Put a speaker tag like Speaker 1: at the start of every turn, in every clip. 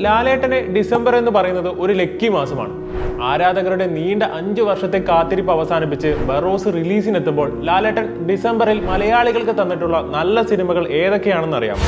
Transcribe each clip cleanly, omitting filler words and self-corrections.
Speaker 1: ലാലേട്ടന് December എന്ന് പറയുന്നത് ഒരു ലക്കി മാസമാണ്. ആരാധകരുടെ നീണ്ട 5 വർഷത്തെ കാത്തിരിപ്പ് അവസാനിപ്പിച്ച് ബറോസ് റിലീസിനെത്തുമ്പോൾ ലാലേട്ടൻ ഡിസംബറിൽ മലയാളികൾക്ക് തന്നിട്ടുള്ള നല്ല സിനിമകൾ ഏതൊക്കെയാണെന്ന് അറിയാം.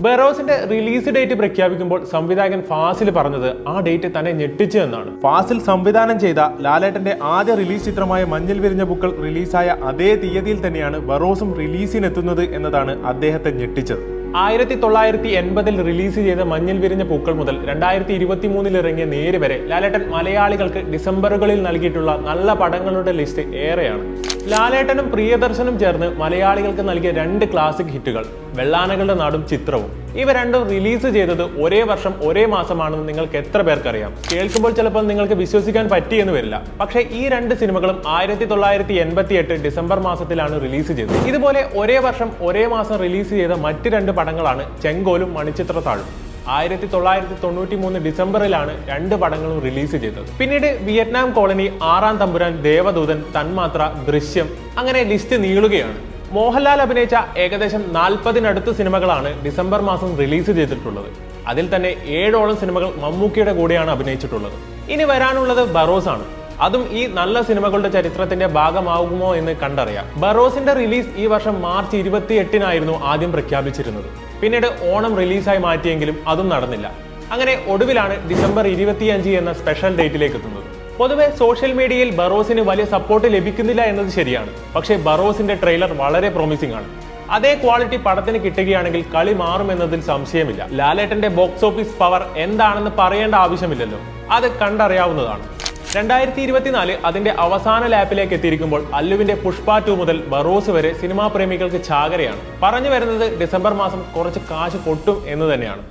Speaker 1: ബറോസിന്റെ റിലീസ് ഡേറ്റ് പ്രഖ്യാപിക്കുമ്പോൾ സംവിധായകൻ ഫാസിൽ പറഞ്ഞത് ആ ഡേറ്റ് തന്നെ ഞെട്ടിച്ചു എന്നാണ്. ഫാസിൽ സംവിധാനം ചെയ്ത ലാലേട്ടന്റെ ആദ്യ റിലീസ് ചിത്രമായ മഞ്ഞിൽ വിരിഞ്ഞ പൂക്കൾ റിലീസായ അതേ തീയതിയിൽ തന്നെയാണ് ബറോസും റിലീസിനെത്തുന്നത് എന്നതാണ് അദ്ദേഹത്തെ ഞെട്ടിച്ചത്. 1980-ൽ റിലീസ് ചെയ്ത മഞ്ഞിൽ വിരിഞ്ഞ പൂക്കൾ മുതൽ 2023-ൽ ഇറങ്ങിയ നേര് വരെ ലാലേട്ടൻ മലയാളികൾക്ക് ഡിസംബറുകളിൽ നൽകിയിട്ടുള്ള നല്ല പടങ്ങളുടെ ലിസ്റ്റ് ഏറെയാണ്. ലാലേട്ടനും പ്രിയദർശനും ചേർന്ന് മലയാളികൾക്ക് നൽകിയ 2 ക്ലാസിക് ഹിറ്റുകൾ വെള്ളാനകളുടെ നാടും ചിത്രവും, ഇവ രണ്ടും റിലീസ് ചെയ്തത് ഒരേ വർഷം ഒരേ മാസമാണെന്ന് നിങ്ങൾക്ക് എത്ര പേർക്കറിയാം? കേൾക്കുമ്പോൾ ചിലപ്പോൾ നിങ്ങൾക്ക് വിശ്വസിക്കാൻ പറ്റിയെന്ന് വരില്ല. പക്ഷേ ഈ 2 സിനിമകളും 1988 ഡിസംബർ മാസത്തിലാണ് റിലീസ് ചെയ്തത്. ഇതുപോലെ ഒരേ വർഷം ഒരേ മാസം റിലീസ് ചെയ്ത മറ്റ് 2 പടങ്ങളാണ് ചെങ്കോലും മണിച്ചിത്രത്താഴും. 1993 ഡിസംബറിലാണ് 2 പടങ്ങളും റിലീസ് ചെയ്തത്. പിന്നീട് വിയറ്റ്നാം കോളനി, ആറാം തമ്പുരാൻ, ദേവദൂതൻ, തന്മാത്ര, ദൃശ്യം, അങ്ങനെ ലിസ്റ്റ് നീളുകയാണ്. മോഹൻലാൽ അഭിനയിച്ച ഏകദേശം 40-നടുത്ത് സിനിമകളാണ് ഡിസംബർ മാസം റിലീസ് ചെയ്തിട്ടുള്ളത്. അതിൽ തന്നെ 7ഓളം സിനിമകൾ മമ്മൂക്കിയുടെ കൂടെയാണ് അഭിനയിച്ചിട്ടുള്ളത്. ഇനി വരാനുള്ളത് ബറോസ് ആണ്. അതും ഈ നല്ല സിനിമകളുടെ ചരിത്രത്തിന്റെ ഭാഗമാകുമോ എന്ന് കണ്ടറിയാം. ബറോസിന്റെ റിലീസ് ഈ വർഷം മാർച്ച് 28-നായിരുന്നു ആദ്യം പ്രഖ്യാപിച്ചിരുന്നത്. പിന്നീട് ഓണം റിലീസായി മാറ്റിയെങ്കിലും അതും നടന്നില്ല. അങ്ങനെ ഒടുവിലാണ് ഡിസംബർ 25 എന്ന സ്പെഷ്യൽ ഡേറ്റിലേക്ക് എത്തുന്നത്. പൊതുവെ സോഷ്യൽ മീഡിയയിൽ ബറോസിന് വലിയ സപ്പോർട്ട് ലഭിക്കുന്നില്ല എന്നത് ശരിയാണ്. പക്ഷേ ബറോസിന്റെ ട്രെയിലർ വളരെ പ്രോമിസിംഗ് ആണ്. അതേ ക്വാളിറ്റി പടത്തിന് കിട്ടുകയാണെങ്കിൽ കളി മാറുമെന്നതിൽ സംശയമില്ല. ലാലേട്ടന്റെ ബോക്സ് ഓഫീസ് പവർ എന്താണെന്ന് പറയേണ്ട ആവശ്യമില്ലല്ലോ, അത് കണ്ടറിയാവുന്നതാണ്. 2024 അതിന്റെ അവസാന ലാപ്പിലേക്ക് എത്തിയിരിക്കുമ്പോൾ അല്ലുവിന്റെ പുഷ്പ 2 മുതൽ ബറോസ് വരെ സിനിമാ പ്രേമികൾക്ക് ചാകരയാണ്. പറഞ്ഞു വരുന്നത് ഡിസംബർ മാസം കുറച്ച് കാശ് പൊട്ടും എന്ന് തന്നെയാണ്.